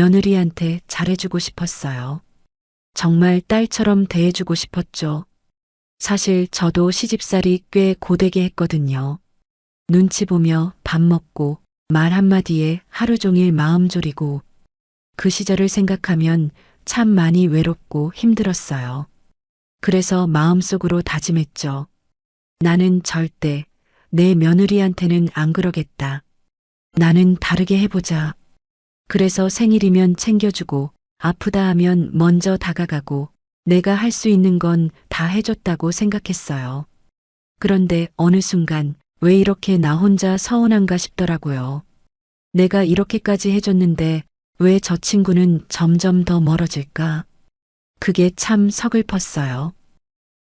며느리한테 잘해주고 싶었어요. 정말 딸처럼 대해주고 싶었죠. 사실 저도 시집살이 꽤 고되게 했거든요. 눈치 보며 밥 먹고 말 한마디에 하루 종일 마음 졸이고 그 시절을 생각하면 참 많이 외롭고 힘들었어요. 그래서 마음속으로 다짐했죠. 나는 절대 내 며느리한테는 안 그러겠다. 나는 다르게 해보자. 그래서 생일이면 챙겨주고 아프다 하면 먼저 다가가고 내가 할 수 있는 건 다 해줬다고 생각했어요. 그런데 어느 순간 왜 이렇게 나 혼자 서운한가 싶더라고요. 내가 이렇게까지 해줬는데 왜 저 친구는 점점 더 멀어질까? 그게 참 서글펐어요.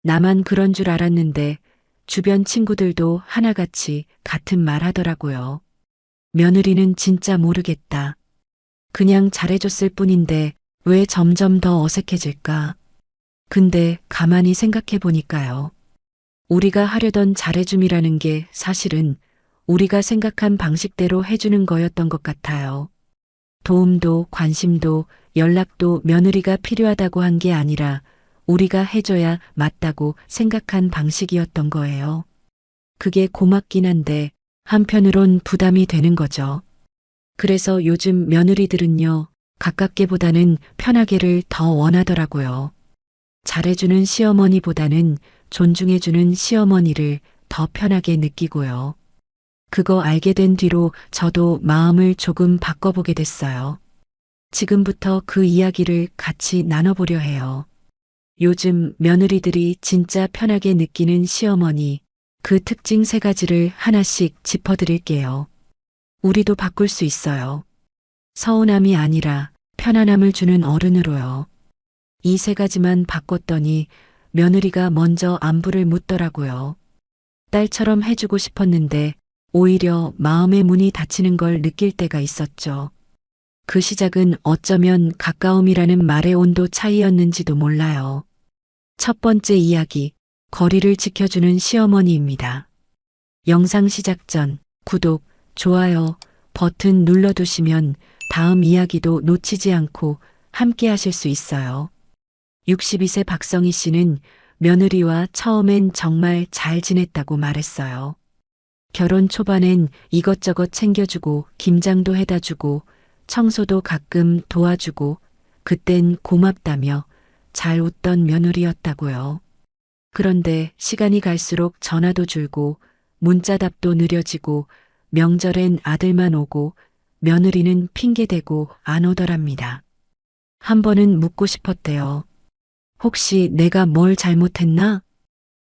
나만 그런 줄 알았는데 주변 친구들도 하나같이 같은 말 하더라고요. 며느리는 진짜 모르겠다. 그냥 잘해줬을 뿐인데 왜 점점 더 어색해질까? 근데 가만히 생각해 보니까요. 우리가 하려던 잘해줌이라는 게 사실은 우리가 생각한 방식대로 해주는 거였던 것 같아요. 도움도 관심도 연락도 며느리가 필요하다고 한 게 아니라 우리가 해줘야 맞다고 생각한 방식이었던 거예요. 그게 고맙긴 한데 한편으론 부담이 되는 거죠. 그래서 요즘 며느리들은요, 가깝게보다는 편하게를 더 원하더라고요. 잘해주는 시어머니보다는 존중해주는 시어머니를 더 편하게 느끼고요. 그거 알게 된 뒤로 저도 마음을 조금 바꿔보게 됐어요. 지금부터 그 이야기를 같이 나눠보려 해요. 요즘 며느리들이 진짜 편하게 느끼는 시어머니, 그 특징 3가지를 하나씩 짚어드릴게요. 우리도 바꿀 수 있어요. 서운함이 아니라 편안함을 주는 어른으로요. 이 3가지만 바꿨더니 며느리가 먼저 안부를 묻더라고요. 딸처럼 해주고 싶었는데 오히려 마음의 문이 닫히는 걸 느낄 때가 있었죠. 그 시작은 어쩌면 가까움이라는 말의 온도 차이였는지도 몰라요. 첫 번째 이야기, 거리를 지켜주는 시어머니입니다. 영상 시작 전 구독, 좋아요 버튼 눌러두시면 다음 이야기도 놓치지 않고 함께 하실 수 있어요. 62세 박성희 씨는 며느리와 처음엔 정말 잘 지냈다고 말했어요. 결혼 초반엔 이것저것 챙겨주고 김장도 해다 주고 청소도 가끔 도와주고 그땐 고맙다며 잘 웃던 며느리였다고요. 그런데 시간이 갈수록 전화도 줄고 문자답도 느려지고 명절엔 아들만 오고 며느리는 핑계대고 안 오더랍니다. 한 번은 묻고 싶었대요. 혹시 내가 뭘 잘못했나?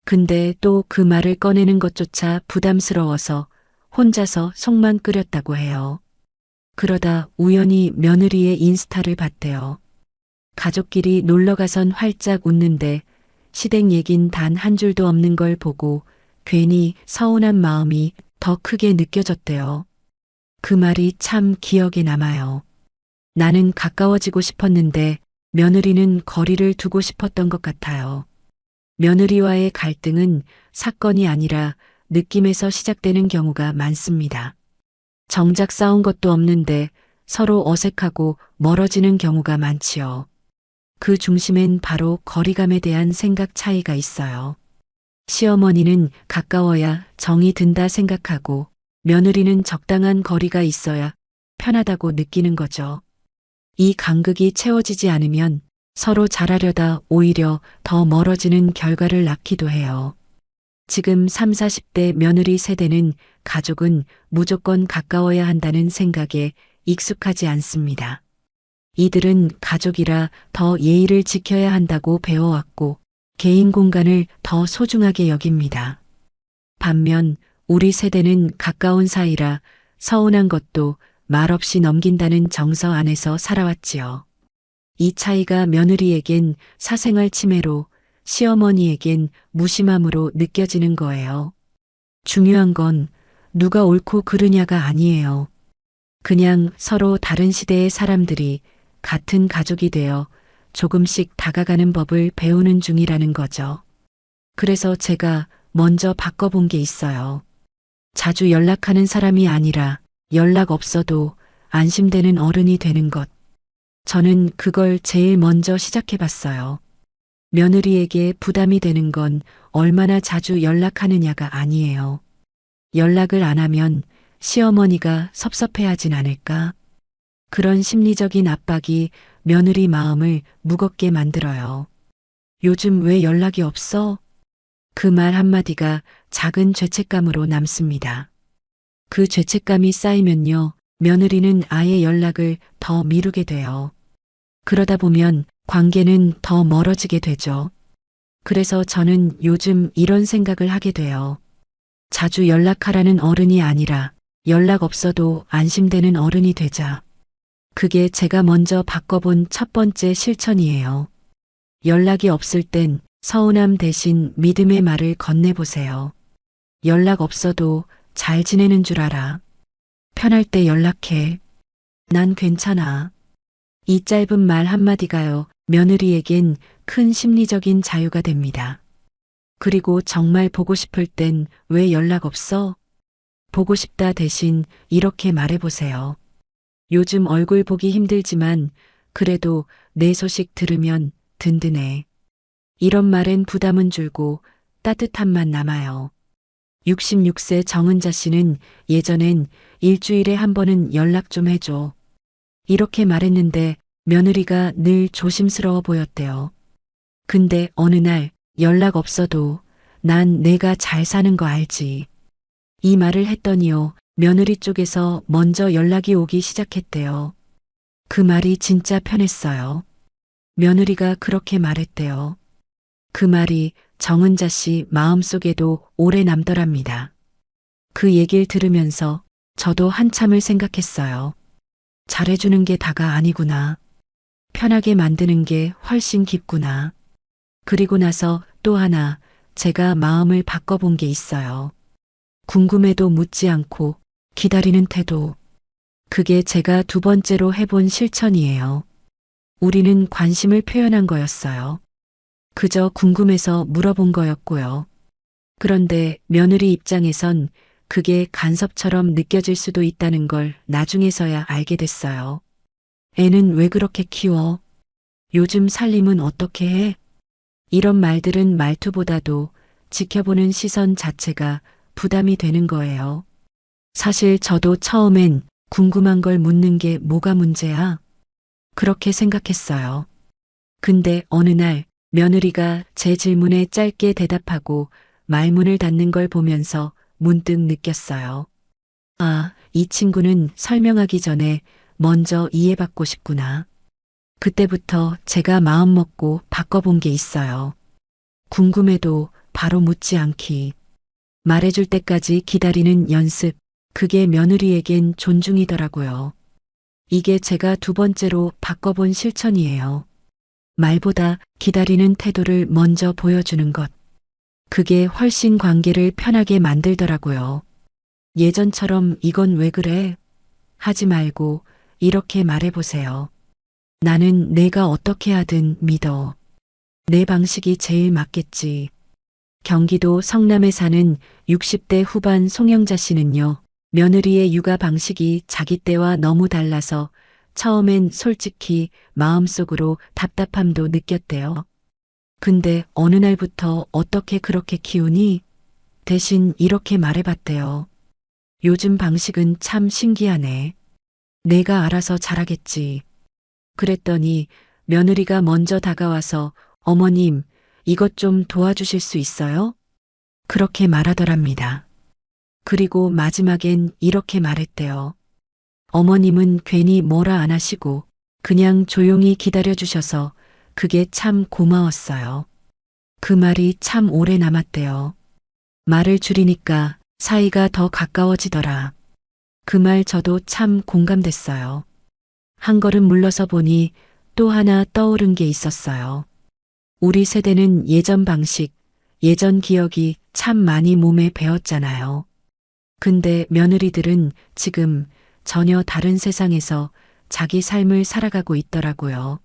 근데 또 그 말을 꺼내는 것조차 부담스러워서 혼자서 속만 끓였다고 해요. 그러다 우연히 며느리의 인스타를 봤대요. 가족끼리 놀러가선 활짝 웃는데 시댁 얘긴 단 한 줄도 없는 걸 보고 괜히 서운한 마음이 더 크게 느껴졌대요. 그 말이 참 기억에 남아요. 나는 가까워지고 싶었는데 며느리는 거리를 두고 싶었던 것 같아요. 며느리와의 갈등은 사건이 아니라 느낌에서 시작되는 경우가 많습니다. 정작 싸운 것도 없는데 서로 어색하고 멀어지는 경우가 많지요. 그 중심엔 바로 거리감에 대한 생각 차이가 있어요. 시어머니는 가까워야 정이 든다 생각하고 며느리는 적당한 거리가 있어야 편하다고 느끼는 거죠. 이 간극이 채워지지 않으면 서로 잘하려다 오히려 더 멀어지는 결과를 낳기도 해요. 지금 3, 40대 며느리 세대는 가족은 무조건 가까워야 한다는 생각에 익숙하지 않습니다. 이들은 가족이라 더 예의를 지켜야 한다고 배워왔고 개인 공간을 더 소중하게 여깁니다. 반면 우리 세대는 가까운 사이라 서운한 것도 말없이 넘긴다는 정서 안에서 살아왔지요. 이 차이가 며느리에겐 사생활 침해로 시어머니에겐 무심함으로 느껴지는 거예요. 중요한 건 누가 옳고 그르냐가 아니에요. 그냥 서로 다른 시대의 사람들이 같은 가족이 되어 조금씩 다가가는 법을 배우는 중이라는 거죠. 그래서 제가 먼저 바꿔본 게 있어요. 자주 연락하는 사람이 아니라 연락 없어도 안심되는 어른이 되는 것. 저는 그걸 제일 먼저 시작해 봤어요. 며느리에게 부담이 되는 건 얼마나 자주 연락하느냐가 아니에요. 연락을 안 하면 시어머니가 섭섭해하진 않을까? 그런 심리적인 압박이 며느리 마음을 무겁게 만들어요. 요즘 왜 연락이 없어? 그 말 한마디가 작은 죄책감으로 남습니다. 그 죄책감이 쌓이면요, 며느리는 아예 연락을 더 미루게 돼요. 그러다 보면 관계는 더 멀어지게 되죠. 그래서 저는 요즘 이런 생각을 하게 돼요. 자주 연락하라는 어른이 아니라 연락 없어도 안심되는 어른이 되자. 그게 제가 먼저 바꿔본 첫 번째 실천이에요. 연락이 없을 땐 서운함 대신 믿음의 말을 건네보세요. 연락 없어도 잘 지내는 줄 알아. 편할 때 연락해. 난 괜찮아. 이 짧은 말 한마디가요, 며느리에겐 큰 심리적인 자유가 됩니다. 그리고 정말 보고 싶을 땐 왜 연락 없어? 보고 싶다 대신 이렇게 말해보세요. 요즘 얼굴 보기 힘들지만 그래도 내 소식 들으면 든든해. 이런 말엔 부담은 줄고 따뜻함만 남아요. 66세 정은자 씨는 예전엔 일주일에 한 번은 연락 좀 해줘. 이렇게 말했는데 며느리가 늘 조심스러워 보였대요. 근데 어느 날 연락 없어도 난 내가 잘 사는 거 알지. 이 말을 했더니요, 며느리 쪽에서 먼저 연락이 오기 시작했대요. 그 말이 진짜 편했어요. 며느리가 그렇게 말했대요. 그 말이 정은자 씨 마음속에도 오래 남더랍니다. 그 얘기를 들으면서 저도 한참을 생각했어요. 잘해주는 게 다가 아니구나. 편하게 만드는 게 훨씬 깊구나. 그리고 나서 또 하나 제가 마음을 바꿔본 게 있어요. 궁금해도 묻지 않고 기다리는 태도. 그게 제가 두 번째로 해본 실천이에요. 우리는 관심을 표현한 거였어요. 그저 궁금해서 물어본 거였고요. 그런데 며느리 입장에선 그게 간섭처럼 느껴질 수도 있다는 걸 나중에서야 알게 됐어요. 애는 왜 그렇게 키워? 요즘 살림은 어떻게 해? 이런 말들은 말투보다도 지켜보는 시선 자체가 부담이 되는 거예요. 사실 저도 처음엔 궁금한 걸 묻는 게 뭐가 문제야? 그렇게 생각했어요. 근데 어느 날 며느리가 제 질문에 짧게 대답하고 말문을 닫는 걸 보면서 문득 느꼈어요. 아, 이 친구는 설명하기 전에 먼저 이해받고 싶구나. 그때부터 제가 마음먹고 바꿔본 게 있어요. 궁금해도 바로 묻지 않기. 말해줄 때까지 기다리는 연습. 그게 며느리에겐 존중이더라고요. 이게 제가 두 번째로 바꿔본 실천이에요. 말보다 기다리는 태도를 먼저 보여주는 것. 그게 훨씬 관계를 편하게 만들더라고요. 예전처럼 이건 왜 그래? 하지 말고 이렇게 말해보세요. 나는 내가 어떻게 하든 믿어. 내 방식이 제일 맞겠지. 경기도 성남에 사는 60대 후반 송영자 씨는요, 며느리의 육아 방식이 자기 때와 너무 달라서 처음엔 솔직히 마음속으로 답답함도 느꼈대요. 근데 어느 날부터 어떻게 그렇게 키우니? 대신 이렇게 말해봤대요. 요즘 방식은 참 신기하네. 내가 알아서 잘하겠지. 그랬더니 며느리가 먼저 다가와서 어머님, 이것 좀 도와주실 수 있어요? 그렇게 말하더랍니다. 그리고 마지막엔 이렇게 말했대요. 어머님은 괜히 뭐라 안 하시고 그냥 조용히 기다려주셔서 그게 참 고마웠어요. 그 말이 참 오래 남았대요. 말을 줄이니까 사이가 더 가까워지더라. 그 말 저도 참 공감됐어요. 한 걸음 물러서 보니 또 하나 떠오른 게 있었어요. 우리 세대는 예전 방식, 예전 기억이 참 많이 몸에 배었잖아요. 근데 며느리들은 지금 전혀 다른 세상에서 자기 삶을 살아가고 있더라고요.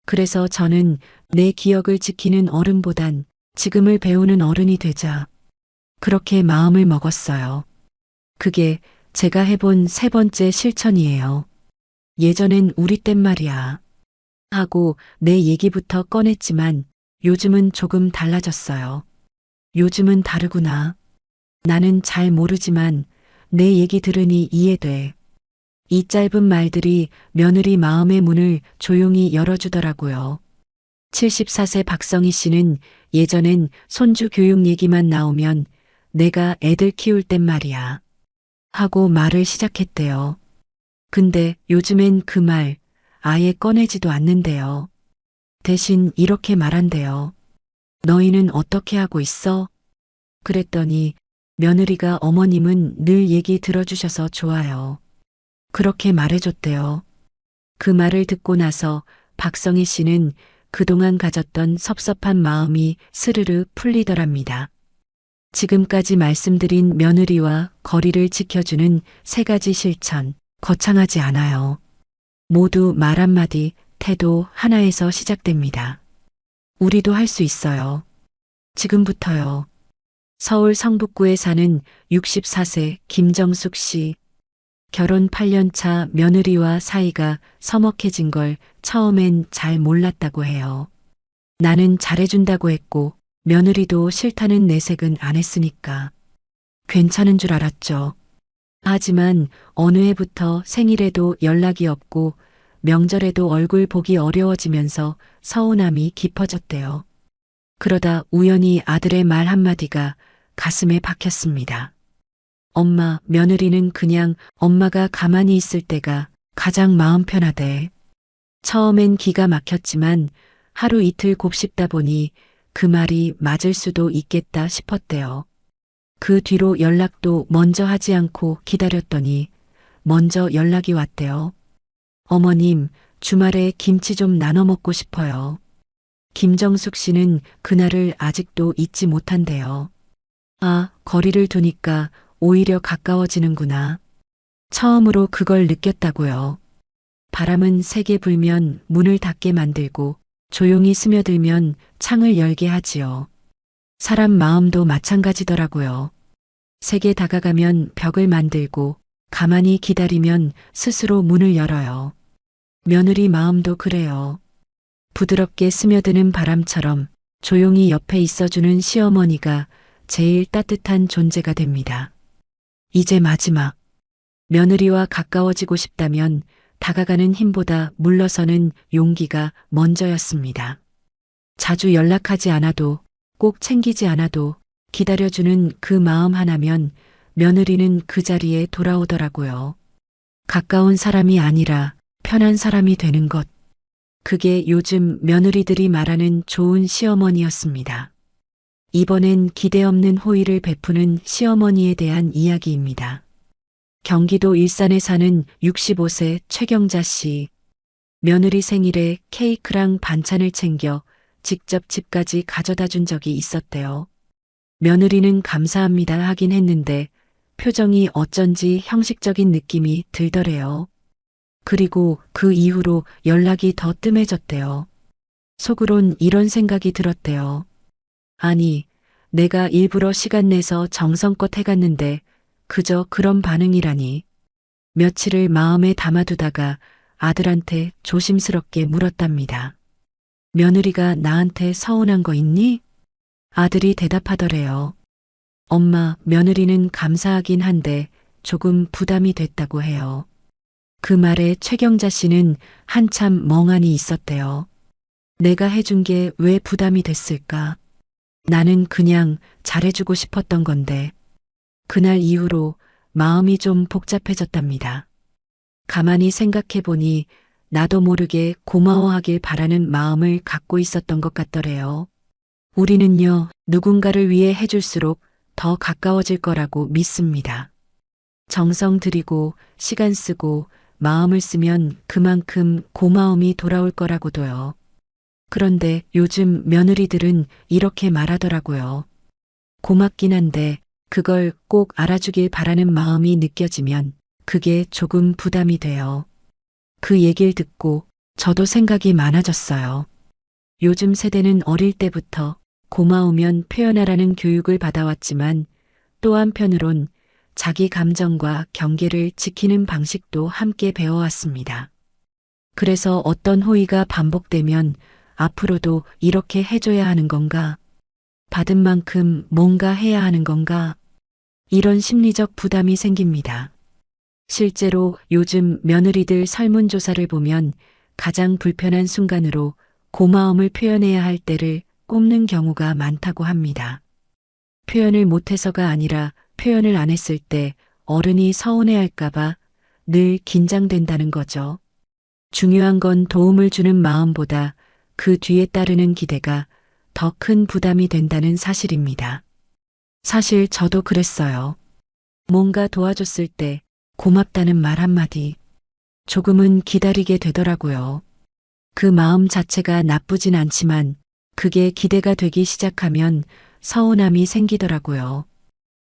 그래서 저는 내 기억을 지키는 어른보단 지금을 배우는 어른이 되자. 그렇게 마음을 먹었어요. 그게 제가 해본 세 번째 실천이에요. 예전엔 우리 땐 말이야. 하고 내 얘기부터 꺼냈지만 요즘은 조금 달라졌어요. 요즘은 다르구나. 나는 잘 모르지만 내 얘기 들으니 이해돼. 이 짧은 말들이 며느리 마음의 문을 조용히 열어주더라고요. 74세 박성희 씨는 예전엔 손주 교육 얘기만 나오면 내가 애들 키울 땐 말이야. 하고 말을 시작했대요. 근데 요즘엔 그 말 아예 꺼내지도 않는데요. 대신 이렇게 말한대요. 너희는 어떻게 하고 있어? 그랬더니 며느리가 어머님은 늘 얘기 들어주셔서 좋아요. 그렇게 말해줬대요. 그 말을 듣고 나서 박성희 씨는 그동안 가졌던 섭섭한 마음이 스르르 풀리더랍니다. 지금까지 말씀드린 며느리와 거리를 지켜주는 세 가지 실천, 거창하지 않아요. 모두 말 한마디, 태도 하나에서 시작됩니다. 우리도 할 수 있어요. 지금부터요. 서울 성북구에 사는 64세 김정숙 씨. 결혼 8년 차 며느리와 사이가 서먹해진 걸 처음엔 잘 몰랐다고 해요. 나는 잘해준다고 했고 며느리도 싫다는 내색은 안 했으니까 괜찮은 줄 알았죠. 하지만 어느 해부터 생일에도 연락이 없고 명절에도 얼굴 보기 어려워지면서 서운함이 깊어졌대요. 그러다 우연히 아들의 말 한마디가 가슴에 박혔습니다. 엄마, 며느리는 그냥 엄마가 가만히 있을 때가 가장 마음 편하대. 처음엔 기가 막혔지만 하루 이틀 곱씹다 보니 그 말이 맞을 수도 있겠다 싶었대요. 그 뒤로 연락도 먼저 하지 않고 기다렸더니 먼저 연락이 왔대요. 어머님, 주말에 김치 좀 나눠 먹고 싶어요. 김정숙 씨는 그날을 아직도 잊지 못한대요. 아, 거리를 두니까 오히려 가까워지는구나. 처음으로 그걸 느꼈다고요. 바람은 세게 불면 문을 닫게 만들고 조용히 스며들면 창을 열게 하지요. 사람 마음도 마찬가지더라고요. 세게 다가가면 벽을 만들고 가만히 기다리면 스스로 문을 열어요. 며느리 마음도 그래요. 부드럽게 스며드는 바람처럼 조용히 옆에 있어주는 시어머니가 제일 따뜻한 존재가 됩니다. 이제 마지막. 며느리와 가까워지고 싶다면 다가가는 힘보다 물러서는 용기가 먼저였습니다. 자주 연락하지 않아도 꼭 챙기지 않아도 기다려주는 그 마음 하나면 며느리는 그 자리에 돌아오더라고요. 가까운 사람이 아니라 편한 사람이 되는 것. 그게 요즘 며느리들이 말하는 좋은 시어머니였습니다. 이번엔 기대 없는 호의를 베푸는 시어머니에 대한 이야기입니다. 경기도 일산에 사는 65세 최경자 씨. 며느리 생일에 케이크랑 반찬을 챙겨 직접 집까지 가져다 준 적이 있었대요. 며느리는 감사합니다 하긴 했는데 표정이 어쩐지 형식적인 느낌이 들더래요. 그리고 그 이후로 연락이 더 뜸해졌대요. 속으론 이런 생각이 들었대요. 아니, 내가 일부러 시간 내서 정성껏 해갔는데 그저 그런 반응이라니. 며칠을 마음에 담아두다가 아들한테 조심스럽게 물었답니다. 며느리가 나한테 서운한 거 있니? 아들이 대답하더래요. 엄마, 며느리는 감사하긴 한데 조금 부담이 됐다고 해요. 그 말에 최경자 씨는 한참 멍하니 있었대요. 내가 해준 게 왜 부담이 됐을까? 나는 그냥 잘해주고 싶었던 건데. 그날 이후로 마음이 좀 복잡해졌답니다. 가만히 생각해보니 나도 모르게 고마워하길 바라는 마음을 갖고 있었던 것 같더래요. 우리는요, 누군가를 위해 해줄수록 더 가까워질 거라고 믿습니다. 정성 들이고 시간 쓰고 마음을 쓰면 그만큼 고마움이 돌아올 거라고도요. 그런데 요즘 며느리들은 이렇게 말하더라고요. 고맙긴 한데 그걸 꼭 알아주길 바라는 마음이 느껴지면 그게 조금 부담이 돼요. 그 얘기를 듣고 저도 생각이 많아졌어요. 요즘 세대는 어릴 때부터 고마우면 표현하라는 교육을 받아왔지만 또 한편으론 자기 감정과 경계를 지키는 방식도 함께 배워왔습니다. 그래서 어떤 호의가 반복되면 앞으로도 이렇게 해줘야 하는 건가? 받은 만큼 뭔가 해야 하는 건가? 이런 심리적 부담이 생깁니다. 실제로 요즘 며느리들 설문조사를 보면 가장 불편한 순간으로 고마움을 표현해야 할 때를 꼽는 경우가 많다고 합니다. 표현을 못해서가 아니라 표현을 안 했을 때 어른이 서운해할까봐 늘 긴장된다는 거죠. 중요한 건 도움을 주는 마음보다 그 뒤에 따르는 기대가 더 큰 부담이 된다는 사실입니다. 사실 저도 그랬어요. 뭔가 도와줬을 때 고맙다는 말 한마디, 조금은 기다리게 되더라고요. 그 마음 자체가 나쁘진 않지만 그게 기대가 되기 시작하면 서운함이 생기더라고요.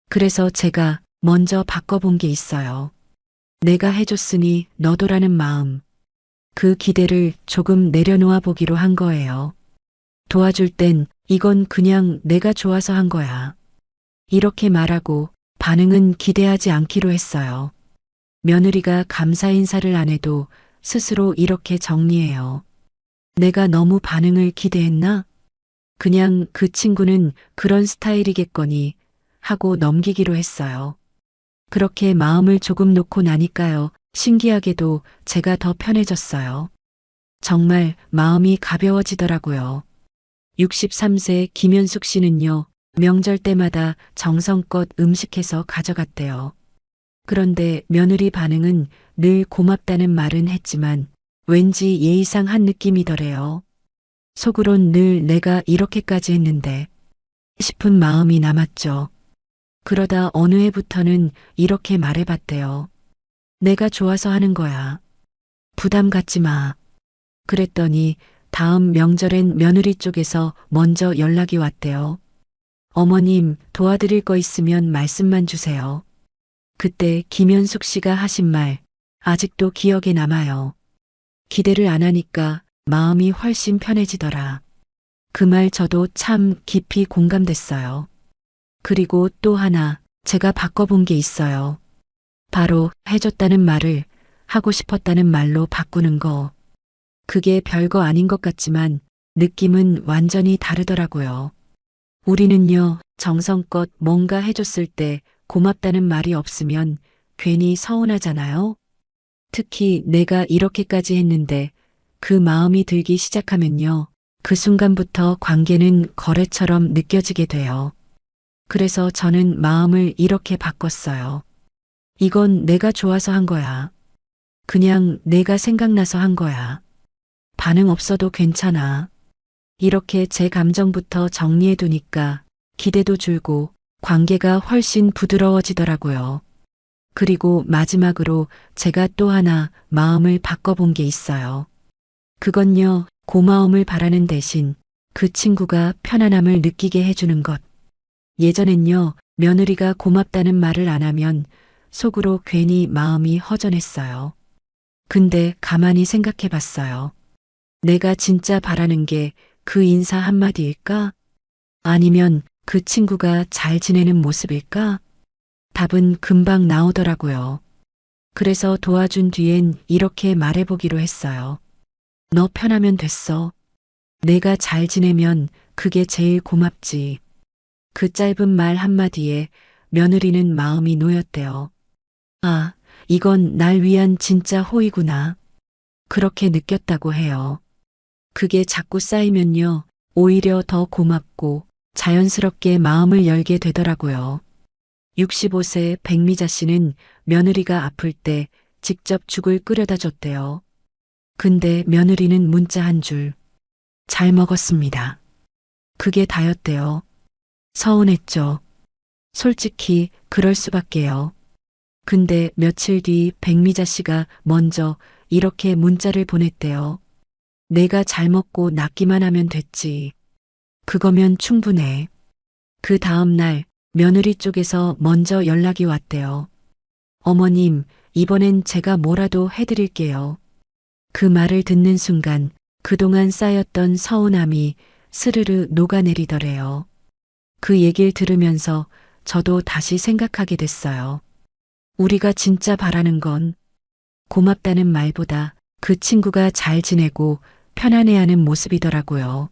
그래서 제가 먼저 바꿔본 게 있어요. 내가 해줬으니 너도라는 마음. 그 기대를 조금 내려놓아 보기로 한 거예요. 도와줄 땐 이건 그냥 내가 좋아서 한 거야. 이렇게 말하고 반응은 기대하지 않기로 했어요. 며느리가 감사 인사를 안 해도 스스로 이렇게 정리해요. 내가 너무 반응을 기대했나? 그냥 그 친구는 그런 스타일이겠거니 하고 넘기기로 했어요. 그렇게 마음을 조금 놓고 나니까요. 신기하게도 제가 더 편해졌어요. 정말 마음이 가벼워지더라고요. 63세 김현숙 씨는요, 명절 때마다 정성껏 음식해서 가져갔대요. 그런데 며느리 반응은 늘 고맙다는 말은 했지만 왠지 예의상 한 느낌이더래요. 속으론 늘 내가 이렇게까지 했는데 싶은 마음이 남았죠. 그러다 어느 해부터는 이렇게 말해봤대요. 내가 좋아서 하는 거야. 부담 갖지 마. 그랬더니 다음 명절엔 며느리 쪽에서 먼저 연락이 왔대요. 어머님, 도와드릴 거 있으면 말씀만 주세요. 그때 김현숙 씨가 하신 말, 아직도 기억에 남아요. 기대를 안 하니까 마음이 훨씬 편해지더라. 그 말 저도 참 깊이 공감됐어요. 그리고 또 하나, 제가 바꿔본 게 있어요. 바로 해줬다는 말을 하고 싶었다는 말로 바꾸는 거. 그게 별거 아닌 것 같지만 느낌은 완전히 다르더라고요. 우리는요, 정성껏 뭔가 해줬을 때 고맙다는 말이 없으면 괜히 서운하잖아요. 특히 내가 이렇게까지 했는데 그 마음이 들기 시작하면요. 그 순간부터 관계는 거래처럼 느껴지게 돼요. 그래서 저는 마음을 이렇게 바꿨어요. 이건 내가 좋아서 한 거야. 그냥 내가 생각나서 한 거야. 반응 없어도 괜찮아. 이렇게 제 감정부터 정리해 두니까 기대도 줄고 관계가 훨씬 부드러워지더라고요. 그리고 마지막으로 제가 또 하나 마음을 바꿔본 게 있어요. 그건요, 고마움을 바라는 대신 그 친구가 편안함을 느끼게 해주는 것. 예전엔요, 며느리가 고맙다는 말을 안 하면 속으로 괜히 마음이 허전했어요. 근데 가만히 생각해 봤어요. 내가 진짜 바라는 게 그 인사 한마디일까? 아니면 그 친구가 잘 지내는 모습일까? 답은 금방 나오더라고요. 그래서 도와준 뒤엔 이렇게 말해보기로 했어요. 너 편하면 됐어. 내가 잘 지내면 그게 제일 고맙지. 그 짧은 말 한마디에 며느리는 마음이 놓였대요. 아, 이건 날 위한 진짜 호의구나. 그렇게 느꼈다고 해요. 그게 자꾸 쌓이면요, 오히려 더 고맙고 자연스럽게 마음을 열게 되더라고요. 65세 백미자 씨는 며느리가 아플 때 직접 죽을 끓여다 줬대요. 근데 며느리는 문자 한 줄. 잘 먹었습니다. 그게 다였대요. 서운했죠. 솔직히 그럴 수밖에요. 근데 며칠 뒤 백미자 씨가 먼저 이렇게 문자를 보냈대요. 내가 잘 먹고 낫기만 하면 됐지. 그거면 충분해. 그 다음 날 며느리 쪽에서 먼저 연락이 왔대요. 어머님, 이번엔 제가 뭐라도 해드릴게요. 그 말을 듣는 순간 그동안 쌓였던 서운함이 스르르 녹아내리더래요. 그 얘기를 들으면서 저도 다시 생각하게 됐어요. 우리가 진짜 바라는 건 고맙다는 말보다 그 친구가 잘 지내고 편안해하는 모습이더라고요.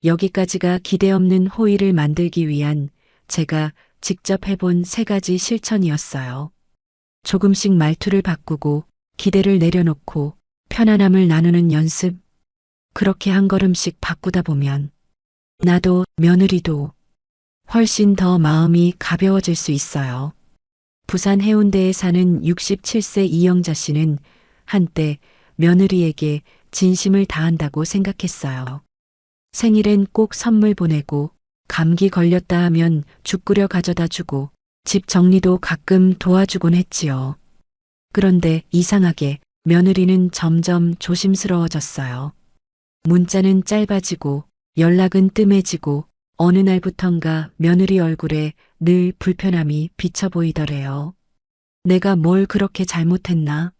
여기까지가 기대 없는 호의를 만들기 위한 제가 직접 해본 3가지 실천이었어요. 조금씩 말투를 바꾸고 기대를 내려놓고 편안함을 나누는 연습. 그렇게 한 걸음씩 바꾸다 보면 나도 며느리도 훨씬 더 마음이 가벼워질 수 있어요. 부산 해운대에 사는 67세 이영자 씨는 한때 며느리에게 진심을 다한다고 생각했어요. 생일엔 꼭 선물 보내고 감기 걸렸다 하면 죽 끓여 가져다 주고 집 정리도 가끔 도와주곤 했지요. 그런데 이상하게 며느리는 점점 조심스러워졌어요. 문자는 짧아지고 연락은 뜸해지고 어느 날부턴가 며느리 얼굴에 늘 불편함이 비쳐 보이더래요. 내가 뭘 그렇게 잘못했나?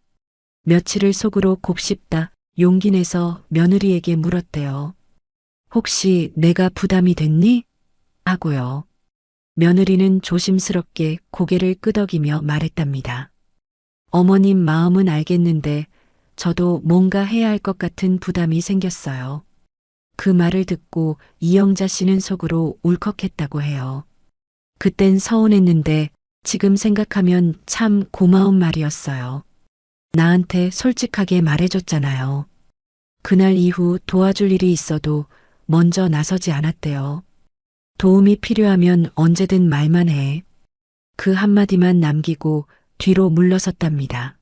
며칠을 속으로 곱씹다 용기 내서 며느리에게 물었대요. 혹시 내가 부담이 됐니? 하고요. 며느리는 조심스럽게 고개를 끄덕이며 말했답니다. 어머님 마음은 알겠는데 저도 뭔가 해야 할 것 같은 부담이 생겼어요. 그 말을 듣고 이영자 씨는 속으로 울컥했다고 해요. 그땐 서운했는데 지금 생각하면 참 고마운 말이었어요. 나한테 솔직하게 말해줬잖아요. 그날 이후 도와줄 일이 있어도 먼저 나서지 않았대요. 도움이 필요하면 언제든 말만 해. 그 한마디만 남기고 뒤로 물러섰답니다.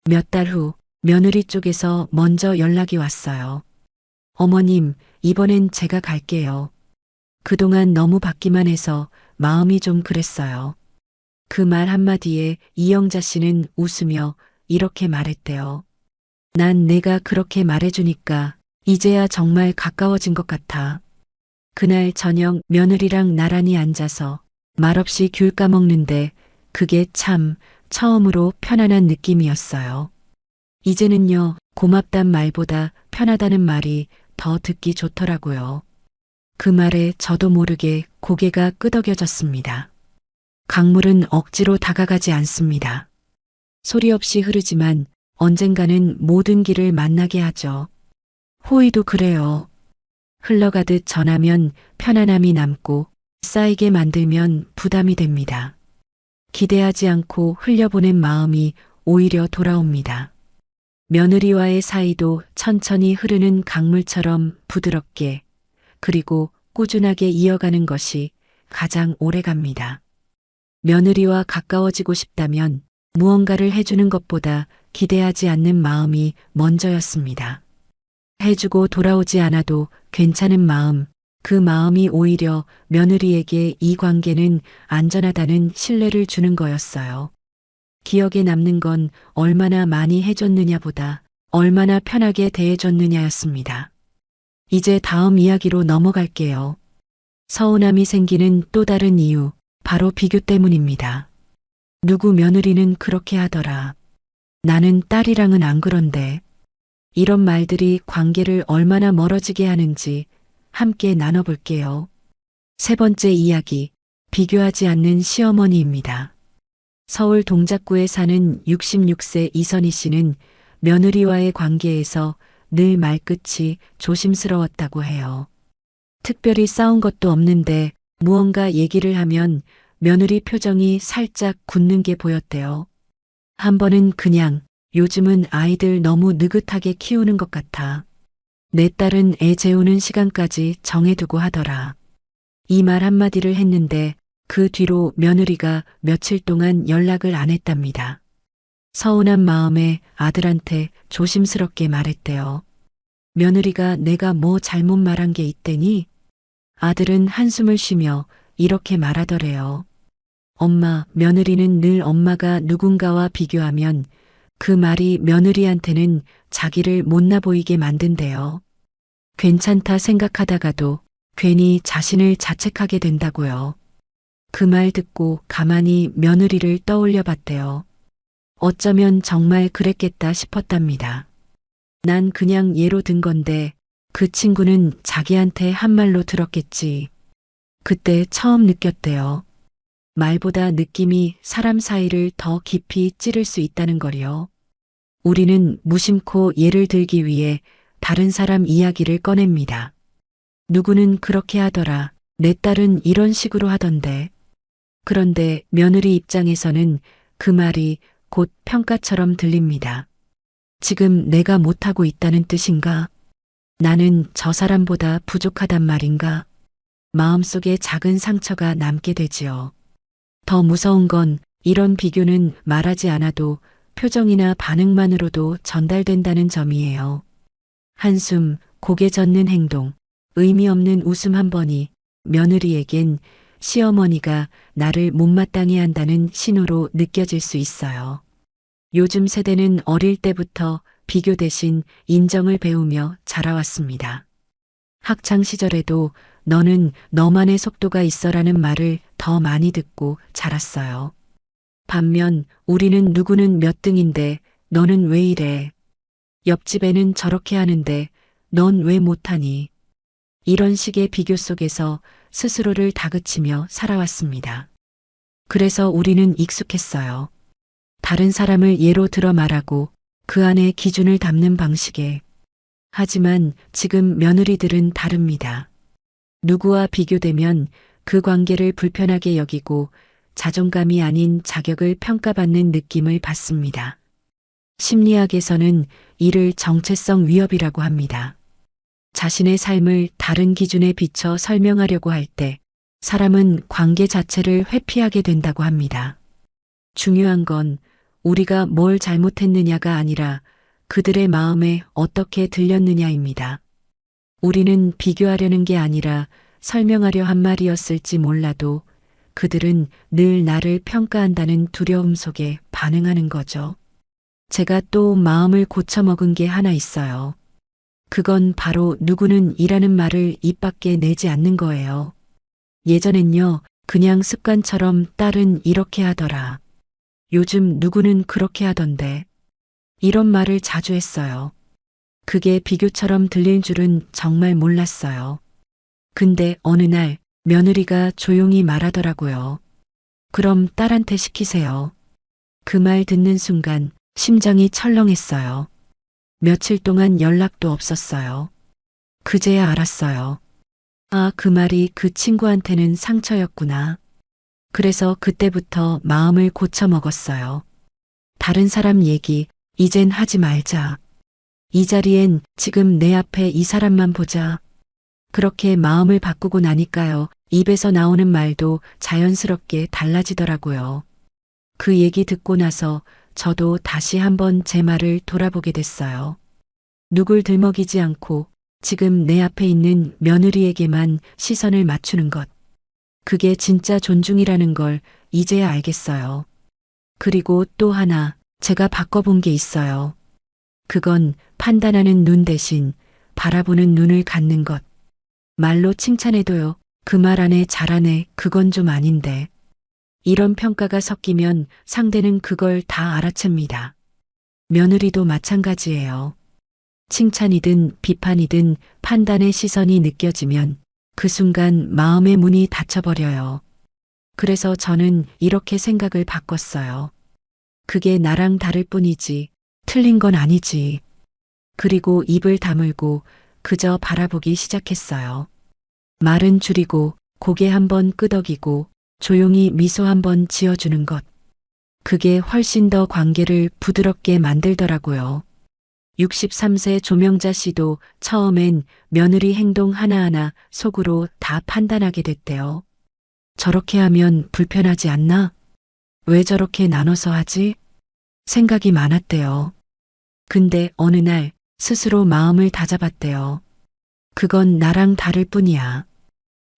몇 달 후 며느리 쪽에서 먼저 연락이 왔어요. 어머님, 이번엔 제가 갈게요. 그동안 너무 받기만 해서 마음이 좀 그랬어요. 그 말 한마디에 이영자 씨는 웃으며 이렇게 말했대요. 난 내가 그렇게 말해주니까 이제야 정말 가까워진 것 같아. 그날 저녁 며느리랑 나란히 앉아서 말없이 귤 까먹는데 그게 참 처음으로 편안한 느낌이었어요. 이제는요, 고맙단 말보다 편하다는 말이 더 듣기 좋더라고요. 그 말에 저도 모르게 고개가 끄덕여졌습니다. 강물은 억지로 다가가지 않습니다. 소리 없이 흐르지만 언젠가는 모든 길을 만나게 하죠. 호의도 그래요. 흘러가듯 전하면 편안함이 남고 쌓이게 만들면 부담이 됩니다. 기대하지 않고 흘려보낸 마음이 오히려 돌아옵니다. 며느리와의 사이도 천천히 흐르는 강물처럼 부드럽게 그리고 꾸준하게 이어가는 것이 가장 오래 갑니다. 며느리와 가까워지고 싶다면 무언가를 해주는 것보다 기대하지 않는 마음이 먼저였습니다. 해주고 돌아오지 않아도 괜찮은 마음, 그 마음이 오히려 며느리에게 이 관계는 안전하다는 신뢰를 주는 거였어요. 기억에 남는 건 얼마나 많이 해줬느냐보다 얼마나 편하게 대해줬느냐였습니다. 이제 다음 이야기로 넘어갈게요. 서운함이 생기는 또 다른 이유, 바로 비교 때문입니다. 누구 며느리는 그렇게 하더라. 나는 딸이랑은 안 그런데. 이런 말들이 관계를 얼마나 멀어지게 하는지 함께 나눠볼게요. 3번째 이야기, 비교하지 않는 시어머니입니다. 서울 동작구에 사는 66세 이선희 씨는 며느리와의 관계에서 늘 말끝이 조심스러웠다고 해요. 특별히 싸운 것도 없는데 무언가 얘기를 하면 며느리 표정이 살짝 굳는 게 보였대요. 한 번은 그냥 요즘은 아이들 너무 느긋하게 키우는 것 같아. 내 딸은 애 재우는 시간까지 정해두고 하더라. 이 말 한마디를 했는데 그 뒤로 며느리가 며칠 동안 연락을 안 했답니다. 서운한 마음에 아들한테 조심스럽게 말했대요. 며느리가 내가 뭐 잘못 말한 게 있대니? 아들은 한숨을 쉬며 이렇게 말하더래요. 엄마, 며느리는 늘 엄마가 누군가와 비교하면 그 말이 며느리한테는 자기를 못나 보이게 만든대요. 괜찮다 생각하다가도 괜히 자신을 자책하게 된다고요. 그 말 듣고 가만히 며느리를 떠올려 봤대요. 어쩌면 정말 그랬겠다 싶었답니다. 난 그냥 예로 든 건데 그 친구는 자기한테 한 말로 들었겠지. 그때 처음 느꼈대요. 말보다 느낌이 사람 사이를 더 깊이 찌를 수 있다는 걸요. 우리는 무심코 예를 들기 위해 다른 사람 이야기를 꺼냅니다. 누구는 그렇게 하더라. 내 딸은 이런 식으로 하던데. 그런데 며느리 입장에서는 그 말이 곧 평가처럼 들립니다. 지금 내가 못하고 있다는 뜻인가? 나는 저 사람보다 부족하단 말인가? 마음속에 작은 상처가 남게 되지요. 더 무서운 건 이런 비교는 말하지 않아도 표정이나 반응만으로도 전달된다는 점이에요. 한숨, 고개 젓는 행동, 의미 없는 웃음 한 번이 며느리에겐 시어머니가 나를 못마땅해 한다는 신호로 느껴질 수 있어요. 요즘 세대는 어릴 때부터 비교 대신 인정을 배우며 자라왔습니다. 학창 시절에도 너는 너만의 속도가 있어라는 말을 더 많이 듣고 자랐어요. 반면 우리는 누구는 몇 등인데 너는 왜 이래? 옆집에는 저렇게 하는데 넌 왜 못하니? 이런 식의 비교 속에서 스스로를 다그치며 살아왔습니다. 그래서 우리는 익숙했어요. 다른 사람을 예로 들어 말하고 그 안에 기준을 담는 방식에. 하지만 지금 며느리들은 다릅니다. 누구와 비교되면 그 관계를 불편하게 여기고 자존감이 아닌 자격을 평가받는 느낌을 받습니다. 심리학에서는 이를 정체성 위협이라고 합니다. 자신의 삶을 다른 기준에 비춰 설명하려고 할 때 사람은 관계 자체를 회피하게 된다고 합니다. 중요한 건 우리가 뭘 잘못했느냐가 아니라 그들의 마음에 어떻게 들렸느냐입니다. 우리는 비교하려는 게 아니라 설명하려 한 말이었을지 몰라도 그들은 늘 나를 평가한다는 두려움 속에 반응하는 거죠. 제가 또 마음을 고쳐먹은 게 하나 있어요. 그건 바로 누구는 이라는 말을 입 밖에 내지 않는 거예요. 예전엔요, 그냥 습관처럼 딸은 이렇게 하더라. 요즘 누구는 그렇게 하던데. 이런 말을 자주 했어요. 그게 비교처럼 들릴 줄은 정말 몰랐어요. 근데 어느 날 며느리가 조용히 말하더라고요. 그럼 딸한테 시키세요. 그 말 듣는 순간 심장이 철렁했어요. 며칠 동안 연락도 없었어요. 그제야 알았어요. 아, 그 말이 그 친구한테는 상처였구나. 그래서 그때부터 마음을 고쳐 먹었어요. 다른 사람 얘기 이젠 하지 말자. 이 자리엔 지금 내 앞에 이 사람만 보자. 그렇게 마음을 바꾸고 나니까요. 입에서 나오는 말도 자연스럽게 달라지더라고요. 그 얘기 듣고 나서 저도 다시 한번 제 말을 돌아보게 됐어요. 누굴 들먹이지 않고 지금 내 앞에 있는 며느리에게만 시선을 맞추는 것. 그게 진짜 존중이라는 걸 이제야 알겠어요. 그리고 또 하나 제가 바꿔본 게 있어요. 그건 판단하는 눈 대신 바라보는 눈을 갖는 것. 말로 칭찬해도요. 그 말 안에 잘하네. 그건 좀 아닌데. 이런 평가가 섞이면 상대는 그걸 다 알아챕니다. 며느리도 마찬가지예요. 칭찬이든 비판이든 판단의 시선이 느껴지면 그 순간 마음의 문이 닫혀버려요. 그래서 저는 이렇게 생각을 바꿨어요. 그게 나랑 다를 뿐이지, 틀린 건 아니지. 그리고 입을 다물고 그저 바라보기 시작했어요. 말은 줄이고 고개 한번 끄덕이고 조용히 미소 한번 지어주는 것. 그게 훨씬 더 관계를 부드럽게 만들더라고요. 63세 조명자 씨도 처음엔 며느리 행동 하나하나 속으로 다 판단하게 됐대요. 저렇게 하면 불편하지 않나? 왜 저렇게 나눠서 하지? 생각이 많았대요. 근데 어느 날 스스로 마음을 다잡았대요. 그건 나랑 다를 뿐이야.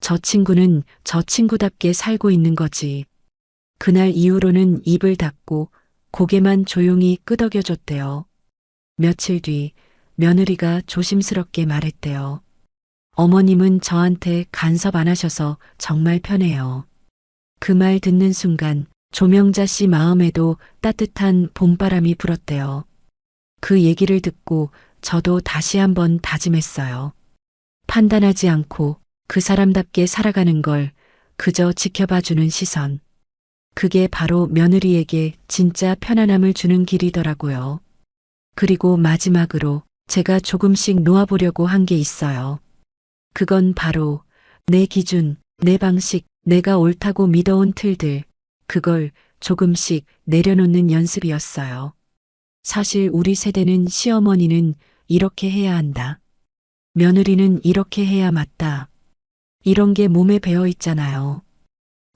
저 친구는 저 친구답게 살고 있는 거지. 그날 이후로는 입을 닫고 고개만 조용히 끄덕여줬대요. 며칠 뒤 며느리가 조심스럽게 말했대요. 어머님은 저한테 간섭 안 하셔서 정말 편해요. 그 말 듣는 순간 조명자 씨 마음에도 따뜻한 봄바람이 불었대요. 그 얘기를 듣고 저도 다시 한번 다짐했어요. 판단하지 않고 그 사람답게 살아가는 걸 그저 지켜봐주는 시선. 그게 바로 며느리에게 진짜 편안함을 주는 길이더라고요. 그리고 마지막으로 제가 조금씩 놓아보려고 한 게 있어요. 그건 바로 내 기준, 내 방식, 내가 옳다고 믿어온 틀들, 그걸 조금씩 내려놓는 연습이었어요. 사실 우리 세대는 시어머니는 이렇게 해야 한다. 며느리는 이렇게 해야 맞다. 이런 게 몸에 배어 있잖아요.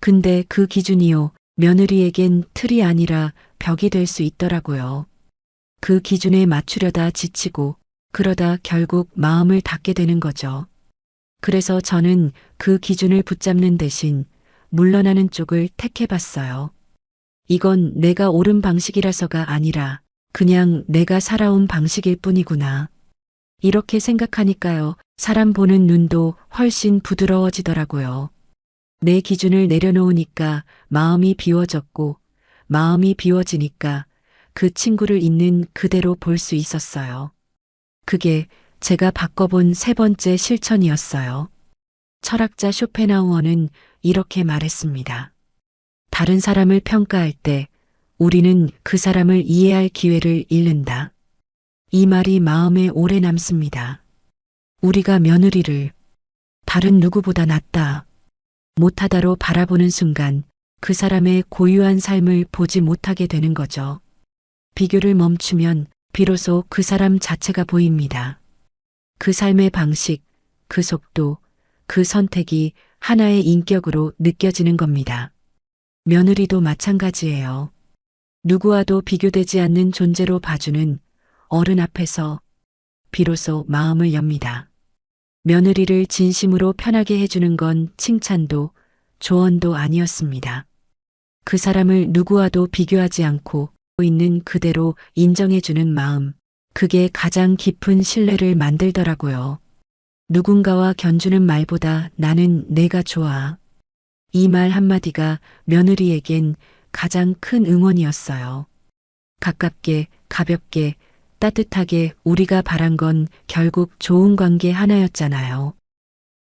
근데 그 기준이요, 며느리에겐 틀이 아니라 벽이 될 수 있더라고요. 그 기준에 맞추려다 지치고, 그러다 결국 마음을 닫게 되는 거죠. 그래서 저는 그 기준을 붙잡는 대신 물러나는 쪽을 택해봤어요. 이건 내가 옳은 방식이라서가 아니라 그냥 내가 살아온 방식일 뿐이구나. 이렇게 생각하니까요, 사람 보는 눈도 훨씬 부드러워지더라고요. 내 기준을 내려놓으니까 마음이 비워졌고, 마음이 비워지니까 그 친구를 있는 그대로 볼 수 있었어요. 그게 제가 바꿔본 세 번째 실천이었어요. 철학자 쇼펜하우어는 이렇게 말했습니다. 다른 사람을 평가할 때 우리는 그 사람을 이해할 기회를 잃는다. 이 말이 마음에 오래 남습니다. 우리가 며느리를 다른 누구보다 낫다, 못하다로 바라보는 순간 그 사람의 고유한 삶을 보지 못하게 되는 거죠. 비교를 멈추면 비로소 그 사람 자체가 보입니다. 그 삶의 방식, 그 속도, 그 선택이 하나의 인격으로 느껴지는 겁니다. 며느리도 마찬가지예요. 누구와도 비교되지 않는 존재로 봐주는 어른 앞에서 비로소 마음을 엽니다. 며느리를 진심으로 편하게 해주는 건 칭찬도 조언도 아니었습니다. 그 사람을 누구와도 비교하지 않고 있는 그대로 인정해주는 마음, 그게 가장 깊은 신뢰를 만들더라고요. 누군가와 견주는 말보다 나는 내가 좋아. 이 말 한마디가 며느리에겐 가장 큰 응원이었어요. 가깝게, 가볍게, 따뜻하게 우리가 바란 건 결국 좋은 관계 하나였잖아요.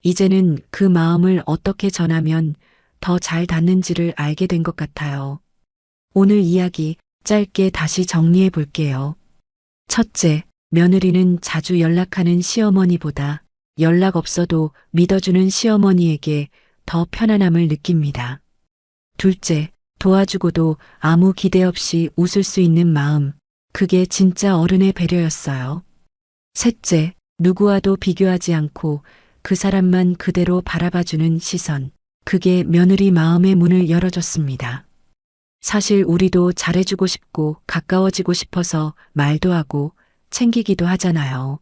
이제는 그 마음을 어떻게 전하면 더 잘 닿는지를 알게 된 것 같아요. 오늘 이야기 짧게 다시 정리해 볼게요. 첫째, 며느리는 자주 연락하는 시어머니보다 연락 없어도 믿어주는 시어머니에게 더 편안함을 느낍니다. 둘째, 도와주고도 아무 기대 없이 웃을 수 있는 마음, 그게 진짜 어른의 배려였어요. 셋째, 누구와도 비교하지 않고 그 사람만 그대로 바라봐주는 시선, 그게 며느리 마음의 문을 열어줬습니다. 사실 우리도 잘해주고 싶고 가까워지고 싶어서 말도 하고 챙기기도 하잖아요.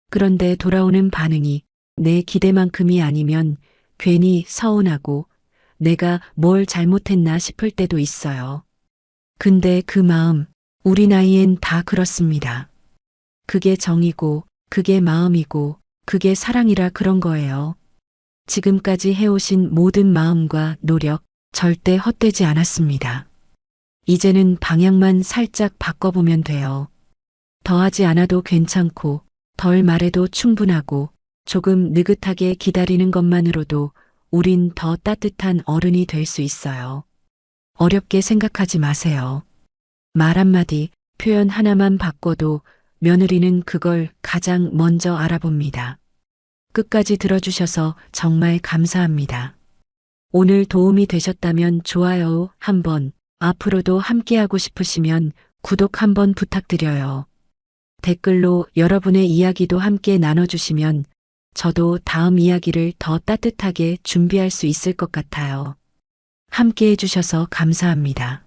그런데 돌아오는 반응이 내 기대만큼이 아니면 괜히 서운하고 내가 뭘 잘못했나 싶을 때도 있어요. 근데 그 마음, 우리 나이엔 다 그렇습니다. 그게 정이고, 그게 마음이고, 그게 사랑이라 그런 거예요. 지금까지 해오신 모든 마음과 노력 절대 헛되지 않았습니다. 이제는 방향만 살짝 바꿔보면 돼요. 더하지 않아도 괜찮고, 덜 말해도 충분하고, 조금 느긋하게 기다리는 것만으로도 우린 더 따뜻한 어른이 될 수 있어요. 어렵게 생각하지 마세요. 말 한마디, 표현 하나만 바꿔도 며느리는 그걸 가장 먼저 알아봅니다. 끝까지 들어주셔서 정말 감사합니다. 오늘 도움이 되셨다면 좋아요 한번, 앞으로도 함께하고 싶으시면 구독 한번 부탁드려요. 댓글로 여러분의 이야기도 함께 나눠주시면 저도 다음 이야기를 더 따뜻하게 준비할 수 있을 것 같아요. 함께 해주셔서 감사합니다.